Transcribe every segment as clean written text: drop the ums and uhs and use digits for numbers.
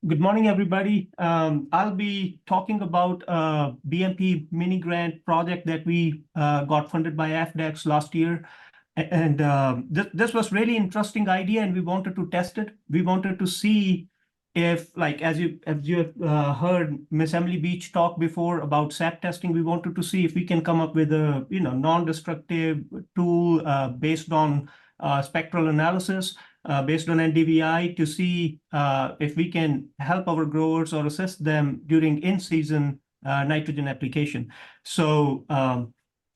Good morning, everybody. I'll be talking about a BMP mini grant project that we got funded by AFDEX last year. And this was really interesting idea, and we wanted to test it. We wanted to see if, like, as you heard Miss Emily Beach talk before about SAP testing, we wanted to see if we can come up with a non-destructive tool based on spectral analysis. Based on NDVI to see if we can help our growers or assist them during in-season nitrogen application. So,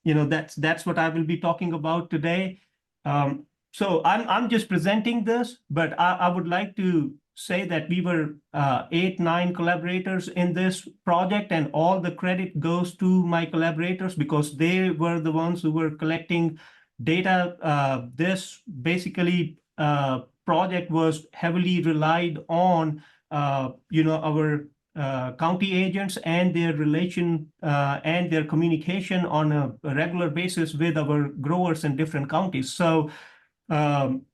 that's what I will be talking about today. So I'm just presenting this, but I would like to say that we were 8-9 collaborators in this project, and all the credit goes to my collaborators because they were the ones who were collecting data. This basically project was heavily relied on our county agents and their relation and their communication on a regular basis with our growers in different counties. So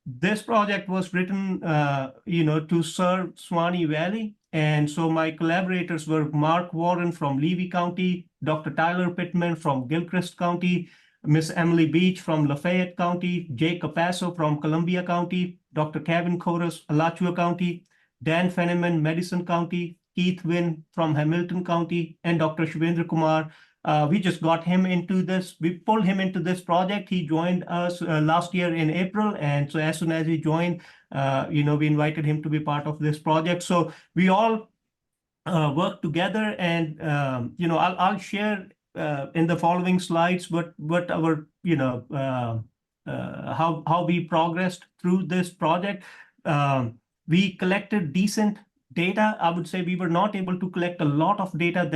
this project was written to serve Swanee Valley, and so my collaborators were Mark Warren from Levy County, Dr. Tyler Pittman from Gilchrist County, Miss Emily Beach from Lafayette County, Jay Capasso from Columbia County, Dr. Kevin Koras, Alachua County, Dan Fenneman, Madison County, Keith Wynn from Hamilton County, and Dr. Shivendra Kumar. We just got him into this. We pulled him into this project. He joined us last year in April. And so as soon as he joined, we invited him to be part of this project. So we all work together, and, I'll share in the following slides what our how we progressed through this project. We collected decent data. I would say we were not able to collect a lot of data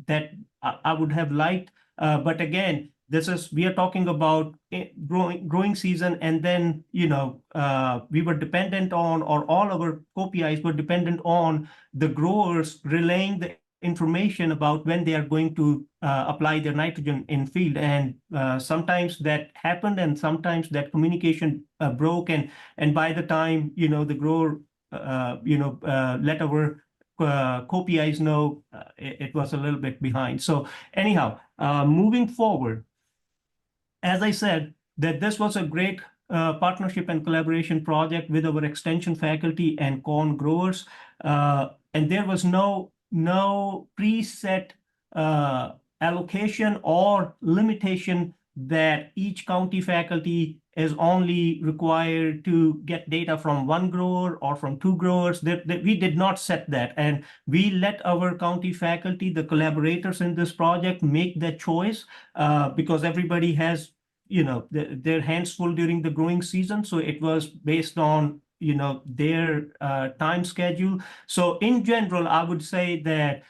that I would have liked, but again, we are talking about growing season, and then we were dependent on, or all our co-PIs were dependent on the growers relaying the information about when they are going to apply their nitrogen in field, and sometimes that happened, and sometimes that communication broke, and by the time the grower let our co-PIs know, it was a little bit behind. So anyhow, moving forward, as I said, that this was a great partnership and collaboration project with our extension faculty and corn growers, and there was no preset allocation or limitation that each county faculty is only required to get data from one grower or from two growers. We did not set that, and we let our county faculty, the collaborators in this project, make that choice because everybody has their hands full during the growing season. So it was based on their time schedule. So in general, I would say that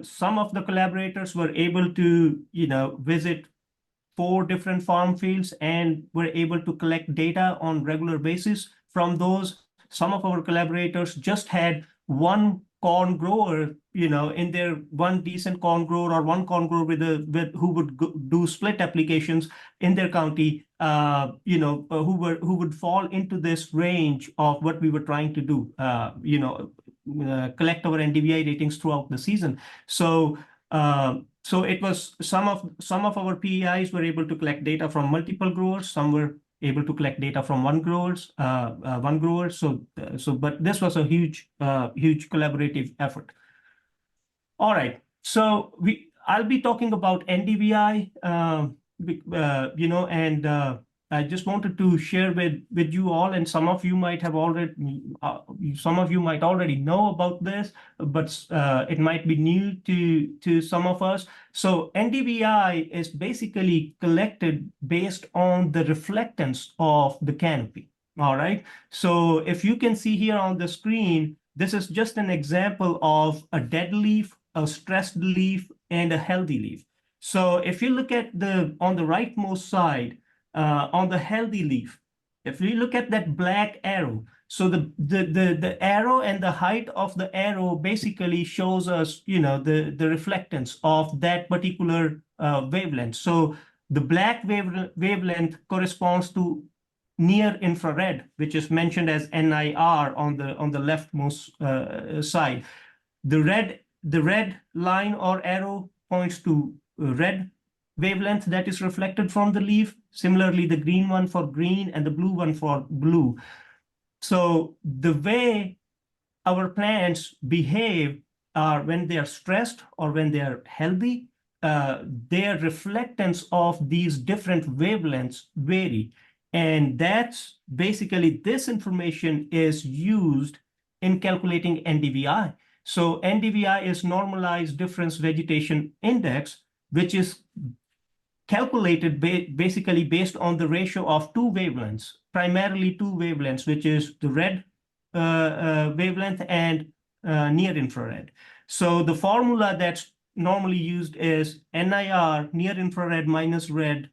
some of the collaborators were able to visit 4 different farm fields and were able to collect data on regular basis from those. Some of our collaborators just had one corn grower, in their one decent corn grower or one corn grower who would do split applications in their county, who would fall into this range of what we were trying to do, collect our NDVI ratings throughout the season. So it was some of our PEIs were able to collect data from multiple growers. Some were able to collect data from one grower. But this was a huge collaborative effort. All right. So I'll be talking about NDVI, and I just wanted to share with you all, and some of you might already know about this, but it might be new to some of us. So NDVI is basically collected based on the reflectance of the canopy. All right. So if you can see here on the screen, this is just an example of a dead leaf, a stressed leaf, and a healthy leaf. So if you look at on the rightmost side, on the healthy leaf, if we look at that black arrow, so the arrow and the height of the arrow basically shows us, the reflectance of that particular wavelength. So the black wavelength corresponds to near infrared, which is mentioned as NIR on the leftmost side. The red line or arrow points to red wavelength that is reflected from the leaf. Similarly, the green one for green and the blue one for blue. So the way our plants behave are when they are stressed or when they are healthy, their reflectance of these different wavelengths vary. And that's basically, this information is used in calculating NDVI. So NDVI is normalized difference vegetation index, which is calculated basically based on the ratio of two wavelengths, primarily two wavelengths, which is the red wavelength and near infrared. So the formula that's normally used is NIR, near infrared minus red,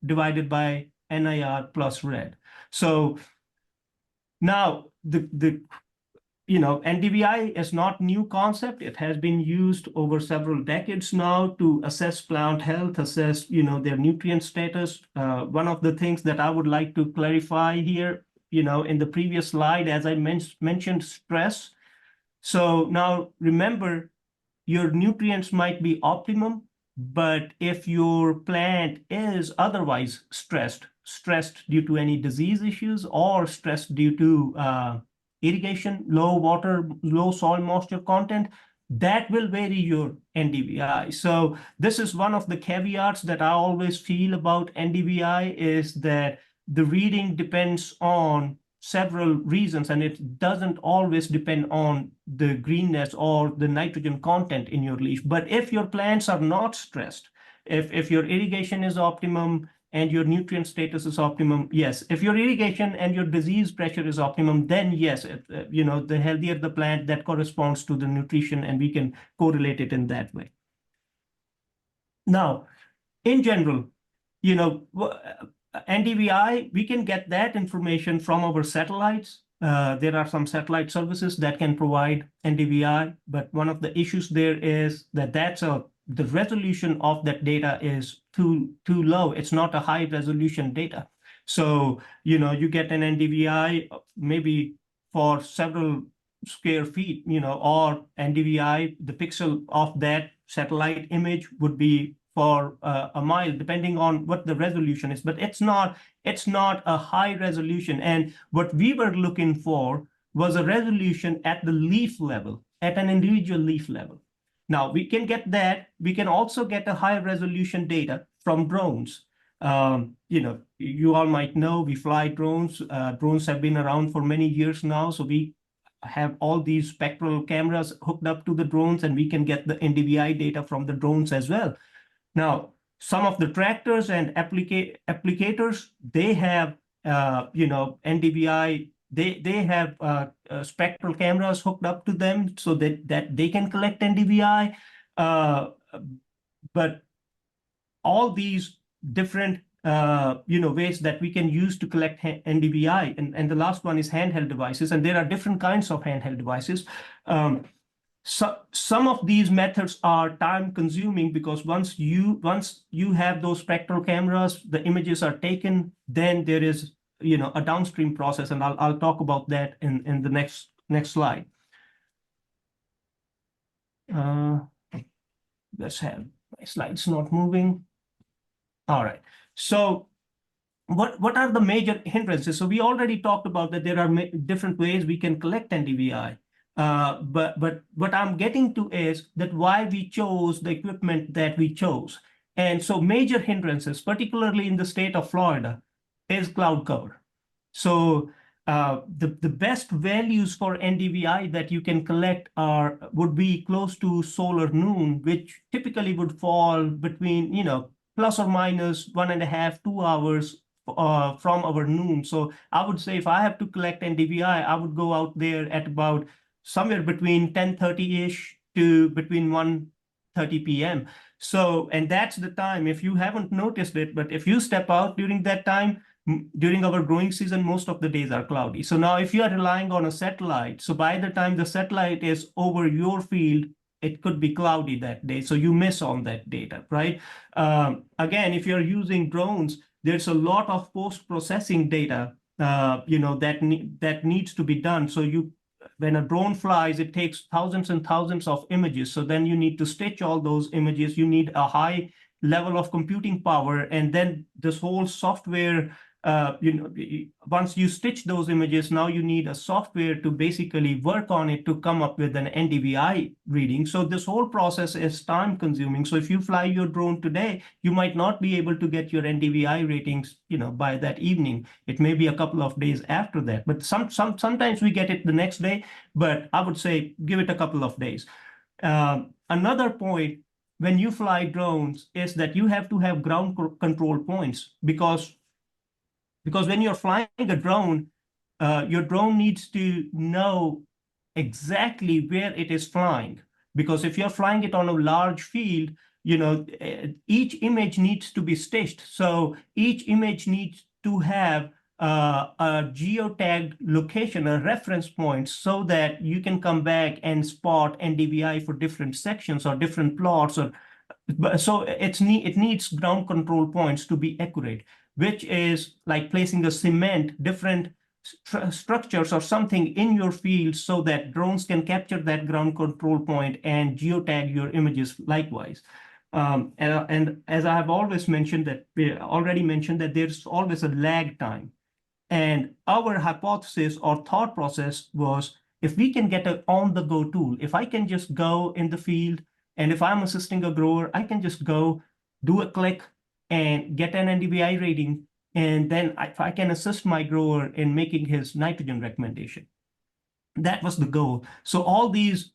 divided by NIR plus red. So now NDVI is not new concept. It has been used over several decades now to assess plant health, assess their nutrient status. One of the things that I would like to clarify here, in the previous slide, as I mentioned stress. So now remember, your nutrients might be optimum, but if your plant is otherwise stressed due to any disease issues or stressed due to irrigation, low water, low soil moisture content, that will vary your NDVI. So this is one of the caveats that I always feel about NDVI, is that the reading depends on several reasons, and it doesn't always depend on the greenness or the nitrogen content in your leaf. But if your plants are not stressed, if your irrigation is optimum and your nutrient status is optimum, yes. If your irrigation and your disease pressure is optimum, then yes, the healthier the plant, that corresponds to the nutrition, and we can correlate it in that way. Now, in general, NDVI, we can get that information from our satellites. There are some satellite services that can provide NDVI, but one of the issues there is that the resolution of that data is too low. It's not a high resolution data. So, you get an NDVI maybe for several square feet, or NDVI, the pixel of that satellite image would be for a mile, depending on what the resolution is. But it's not a high resolution. And what we were looking for was a resolution at the leaf level, at an individual leaf level. Now we can get that. We can also get a high resolution data from drones. You all might know we fly drones. Drones have been around for many years now. So we have all these spectral cameras hooked up to the drones, and we can get the NDVI data from the drones as well. Now, some of the tractors and applicators, they have, NDVI, they have spectral cameras hooked up to them so that they can collect NDVI. But all these different, ways that we can use to collect NDVI, and the last one is handheld devices, and there are different kinds of handheld devices. So some of these methods are time consuming, because once you have those spectral cameras, the images are taken, then there is a downstream process, and I'll talk about that in the next slide. Let's have my slides not moving. All right. So what are the major hindrances? So we already talked about that there are different ways we can collect NDVI. But what I'm getting to is that why we chose the equipment that we chose. And so major hindrances, particularly in the state of Florida, is cloud cover. So the best values for NDVI that you can collect would be close to solar noon, which typically would fall between, plus or minus 1.5 to 2 hours from our noon. So I would say if I have to collect NDVI, I would go out there at about somewhere between 10:30-ish to between 1:30 p.m. So, and that's the time, if you haven't noticed it, but if you step out during that time, during our growing season, most of the days are cloudy. So now if you are relying on a satellite, so by the time the satellite is over your field, it could be cloudy that day. So you miss on that data, right? Again, if you're using drones, there's a lot of post-processing data that needs to be done. So when a drone flies, it takes thousands and thousands of images. So then you need to stitch all those images. You need a high level of computing power, and then this whole software. Once you stitch those images, now you need a software to basically work on it to come up with an NDVI reading. So this whole process is time consuming. So if you fly your drone today, you might not be able to get your NDVI ratings, by that evening. It may be a couple of days after that, but sometimes we get it the next day, but I would say give it a couple of days. Another point when you fly drones is that you have to have ground control points, because when you're flying a drone, your drone needs to know exactly where it is flying. Because if you're flying it on a large field, each image needs to be stitched. So each image needs to have a geotagged location, a reference point, so that you can come back and spot NDVI for different sections or different plots. So it needs ground control points to be accurate, which is like placing a cement, different structures or something in your field so that drones can capture that ground control point and geotag your images likewise. And as I have always mentioned that, there's always a lag time. And our hypothesis or thought process was, if we can get an on-the-go tool, if I can just go in the field, and if I'm assisting a grower, I can just go do a click and get an NDVI rating, and then I can assist my grower in making his nitrogen recommendation. That was the goal. So all these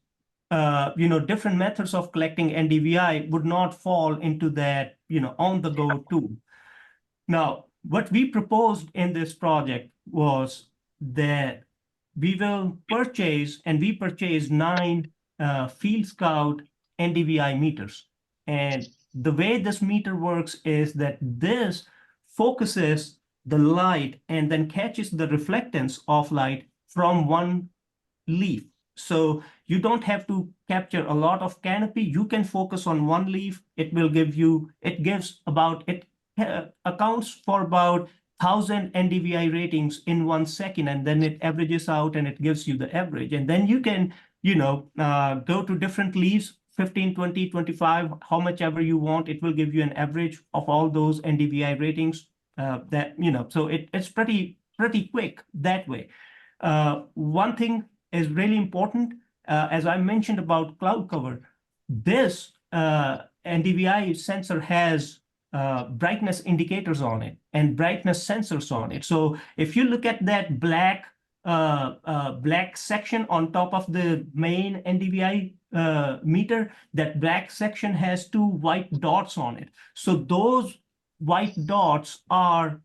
different methods of collecting NDVI would not fall into that on-the-go tool. Now, what we proposed in this project was that we will purchase, and we purchased 9 Field Scout NDVI meters. And the way this meter works is that this focuses the light and then catches the reflectance of light from one leaf. So you don't have to capture a lot of canopy. You can focus on one leaf. It accounts for about 1,000 NDVI ratings in 1 second, and then it averages out and it gives you the average. And then you can, go to different leaves, 15, 20, 25, how much ever you want. It will give you an average of all those NDVI ratings. So it's pretty quick that way. One thing is really important, as I mentioned about cloud cover. This NDVI sensor has brightness indicators on it and brightness sensors on it. So if you look at that black section on top of the main NDVI meter, that black section has 2 white dots on it. So those white dots are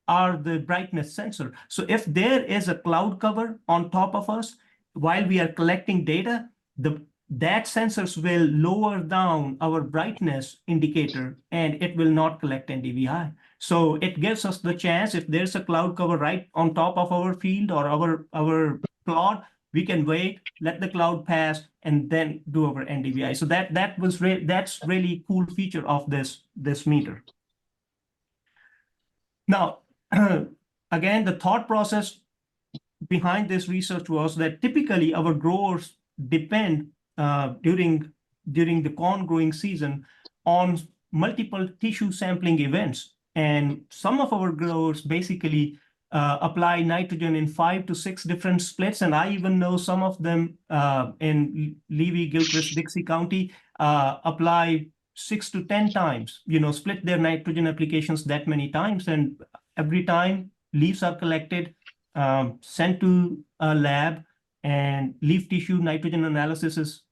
the brightness sensor. So if there is a cloud cover on top of us while we are collecting data, that sensors will lower down our brightness indicator and it will not collect NDVI. So it gives us the chance, if there's a cloud cover right on top of our field or our plot, we can wait, let the cloud pass, and then do our NDVI. So that's really cool feature of this meter. Now, again, the thought process behind this research was that typically our growers depend during the corn growing season on multiple tissue sampling events. And some of our growers basically apply nitrogen in 5 to 6 different splits. And I even know some of them in Levy, Gilchrist, Dixie County apply 6 to 10 times, split their nitrogen applications that many times. And every time leaves are collected, sent to a lab, and leaf tissue nitrogen analysis is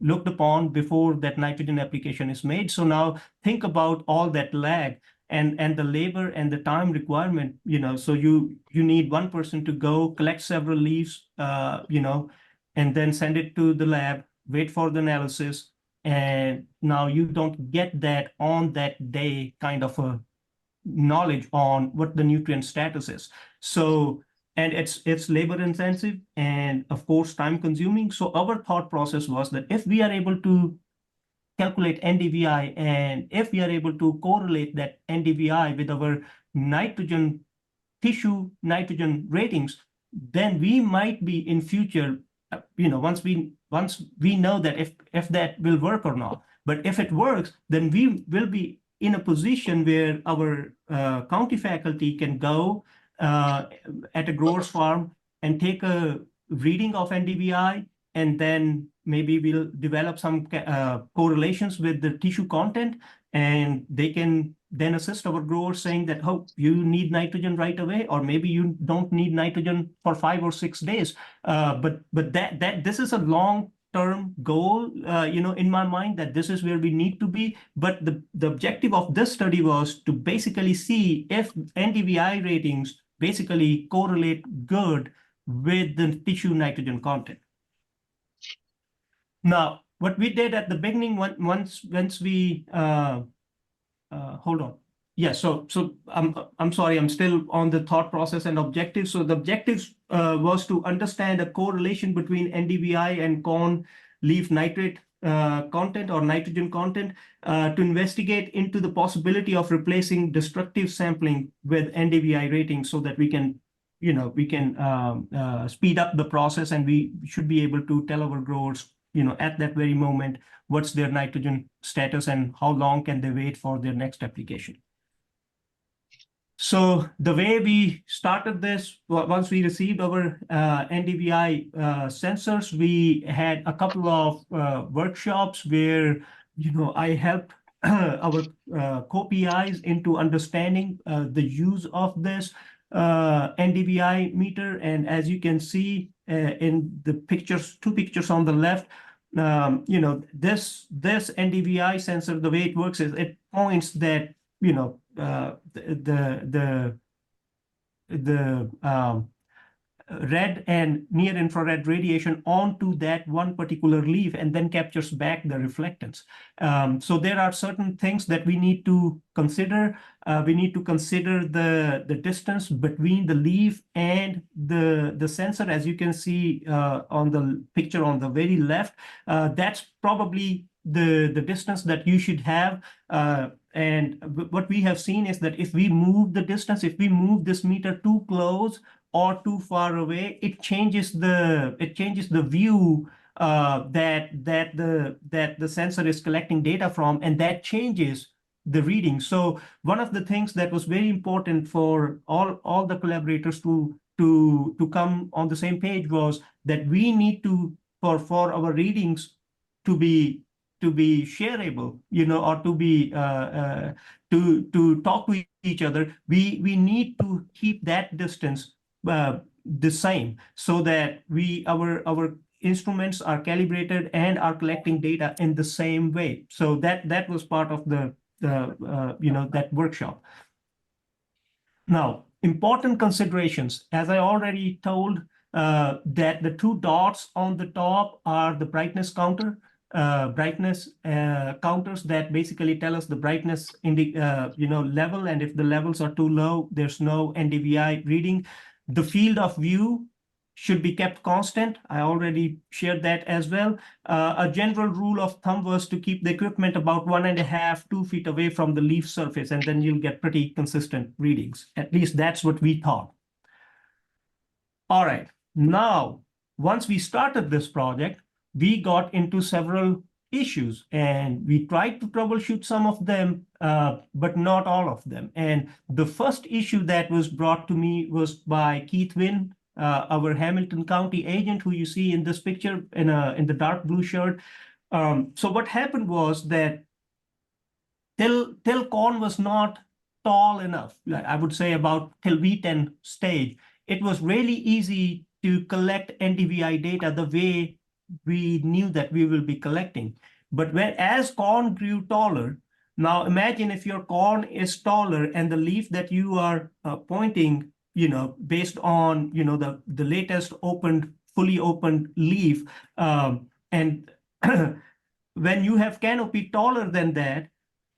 looked upon before that nitrogen application is made. So now think about all that lag and the labor and the time requirement. So you need one person to go collect several leaves, and then send it to the lab, wait for the analysis, and now you don't get that on that day kind of a knowledge on what the nutrient status is. So, and it's labor intensive and of course time consuming. So our thought process was that if we are able to calculate NDVI, and if we are able to correlate that NDVI with our nitrogen tissue nitrogen ratings, then we might be in future, once we know that if that will work or not. But if it works, then we will be in a position where our county faculty can go at a grower's farm and take a reading of NDVI, and then maybe we'll develop some correlations with the tissue content, and they can then assist our growers saying that, oh, you need nitrogen right away, or maybe you don't need nitrogen for 5 or 6 days. But that this is a long-term goal, in my mind, that this is where we need to be. But the objective of this study was to basically see if NDVI ratings basically correlate good with the tissue nitrogen content. Now, what we did at the beginning, once we hold on. Yeah, so I'm sorry, I'm still on the thought process and objectives. So the objectives was to understand a correlation between NDVI and corn leaf nitrate content or nitrogen content, to investigate into the possibility of replacing destructive sampling with NDVI ratings, so that we can speed up the process, and we should be able to tell our growers, at that very moment, what's their nitrogen status and how long can they wait for their next application. So the way we started this, once we received our NDVI sensors, we had a couple of workshops where, I helped our co-PIs into understanding the use of this NDVI meter. And as you can see in the pictures, 2 pictures on the left, this NDVI sensor, the way it works is it points that, the red and near infrared radiation onto that one particular leaf, and then captures back the reflectance. So there are certain things that we need to consider. We need to consider the distance between the leaf and the sensor. As you can see on the picture on the very left, that's probably the distance that you should have. And what we have seen is that if we move the distance, if we move this meter too close or too far away, it changes the view that the sensor is collecting data from, and that changes the reading. So one of the things that was very important for all the collaborators to come on the same page was that we need to, for our readings to be shareable, or to be to talk to each other, we need to keep that distance the same, so that our instruments are calibrated and are collecting data in the same way. So that was part of that workshop. Now, important considerations, as I already told, that the 2 dots on the top are the brightness counters that basically tell us the brightness in the level, and if the levels are too low, there's no NDVI reading. The field of view should be kept constant. I already shared that as well. A general rule of thumb was to keep the equipment about 1.5 to 2 feet away from the leaf surface, and then you'll get pretty consistent readings. At least that's what we thought. All right, now, once we started this project, we got into several issues, and we tried to troubleshoot some of them, but not all of them. And the first issue that was brought to me was by Keith Wynn, our Hamilton County agent, who you see in this picture in the dark blue shirt. So what happened was that till corn was not tall enough, I would say about till V10 stage, it was really easy to collect NDVI data the way we knew that we will be collecting. But as corn grew taller, now imagine if your corn is taller and the leaf that you are pointing, based on, the latest fully opened leaf, and when you have canopy taller than that,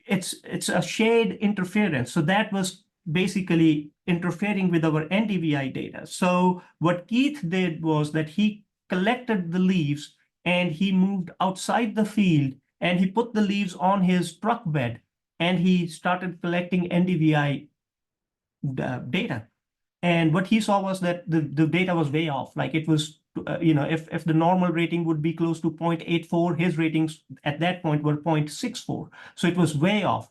it's a shade interference. So that was basically interfering with our NDVI data. So what Keith did was that he collected the leaves and he moved outside the field and he put the leaves on his truck bed and he started collecting NDVI data. And what he saw was that the data was way off. Like it was, if the normal rating would be close to 0.84, his ratings at that point were 0.64. So it was way off.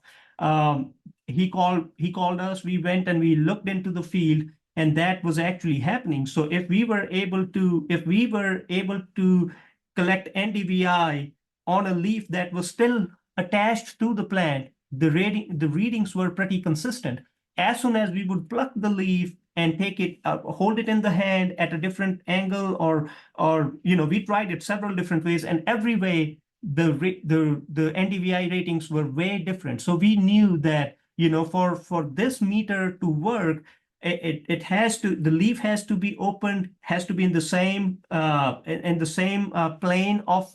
He called us, we went and we looked into the field, and that was actually happening. So if we were able to collect NDVI on a leaf that was still attached to the plant, the readings were pretty consistent. As soon as we would pluck the leaf and take it, hold it in the hand at a different angle, or we tried it several different ways, and every way the NDVI ratings were way different. So we knew that, for this meter to work, the leaf has to be opened, has to be in the same plane of,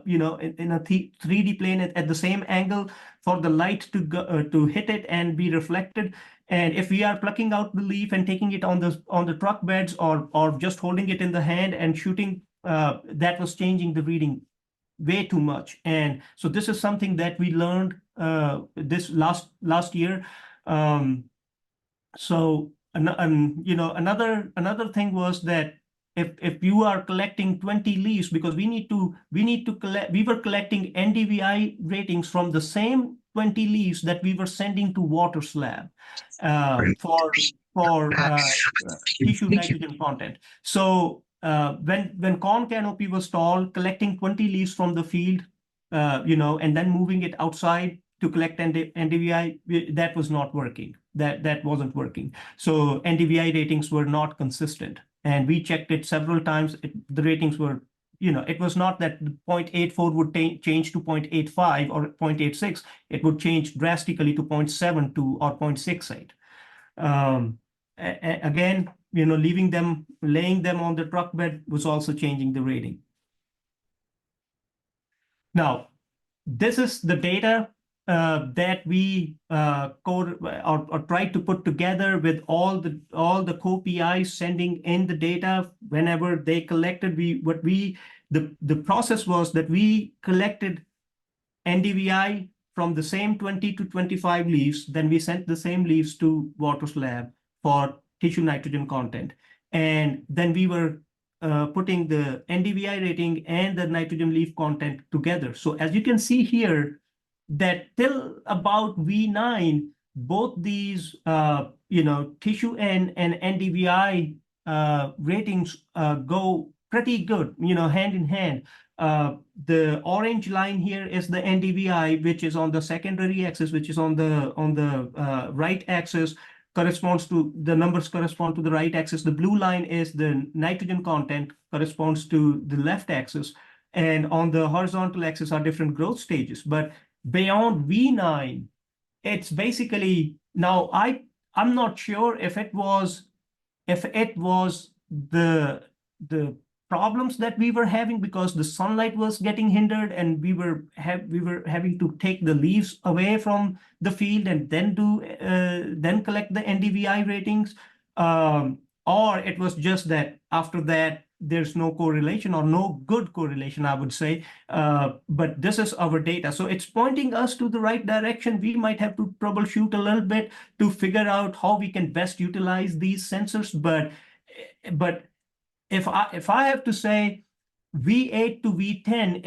in a 3D plane at the same angle for the light to hit it and be reflected. And if we are plucking out the leaf and taking it on the truck beds, or just holding it in the hand and shooting, that was changing the reading way too much. And so this is something that we learned this last year. So another thing was that if you are collecting 20 leaves, because we were collecting NDVI ratings from the same 20 leaves that we were sending to water slab for tissue nitrogen content. So when corn canopy was tall, collecting 20 leaves from the field, and then moving it outside to collect NDVI, that was not working. That wasn't working. So NDVI ratings were not consistent. And we checked it several times. The ratings were, it was not that 0.84 would change to 0.85 or 0.86. It would change drastically to 0.72 or 0.68. Again, laying them on the truck bed was also changing the rating. Now, this is the data that we tried to put together with all the co-PIs sending in the data whenever they collected. The process was that we collected NDVI from the same 20 to 25 leaves. Then we sent the same leaves to water slab for tissue nitrogen content, and then we were putting the NDVI rating and the nitrogen leaf content together. So as you can see here, that till about V9, both these, tissue N and NDVI ratings go pretty good, hand in hand. The orange line here is the NDVI, which is on the secondary axis, which is on the right axis, the numbers correspond to the right axis. The blue line is the nitrogen content, corresponds to the left axis. And on the horizontal axis are different growth stages. But beyond V9, it's basically, now I'm not sure if it was the problems that we were having because the sunlight was getting hindered, and we were having to take the leaves away from the field and then collect the NDVI ratings, or it was just that after that there's no correlation, or no good correlation, I would say. But this is our data, so it's pointing us to the right direction. We might have to troubleshoot a little bit to figure out how we can best utilize these sensors, but if I have to say, V8 to V10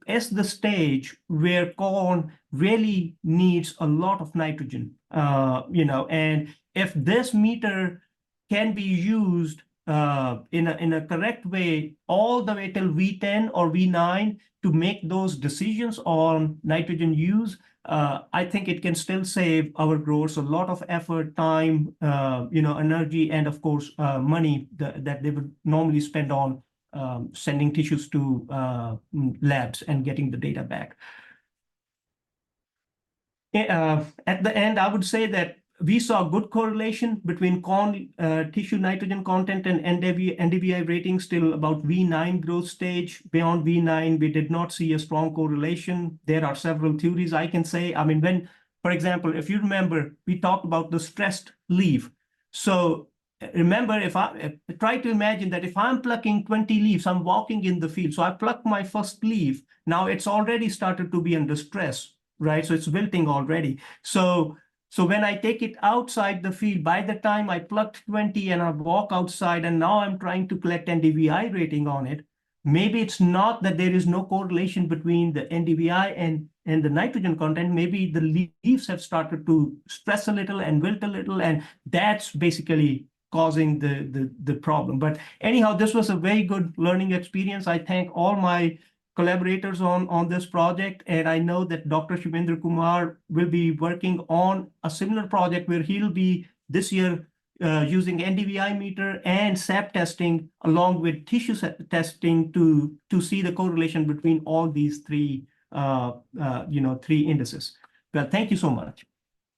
is the stage where corn really needs a lot of nitrogen, and if this meter can be used in a correct way all the way till V10 or V9 to make those decisions on nitrogen use, I think it can still save our growers a lot of effort, time, energy, and of course, money that they would normally spend on sending tissues to labs and getting the data back. At the end, I would say that we saw good correlation between corn tissue nitrogen content and NDVI ratings till about V9 growth stage. Beyond V9, we did not see a strong correlation. There are several theories I can say. I mean, for example, if you remember, we talked about the stressed leaf. So remember, if I try to imagine that if I'm plucking 20 leaves, I'm walking in the field. So I pluck my first leaf. Now it's already started to be under stress, right? So it's wilting already. So So when I take it outside the field, by the time I plucked 20 and I walk outside and now I'm trying to collect NDVI rating on it, maybe it's not that there is no correlation between the NDVI and the nitrogen content. Maybe the leaves have started to stress a little and wilt a little, and that's basically causing the problem. But anyhow, this was a very good learning experience. I thank all my collaborators on this project, and I know that Dr. Shivendra Kumar will be working on a similar project where he'll be this year using NDVI meter and SAP testing along with tissue testing to see the correlation between all these three three indices. Well, thank you so much.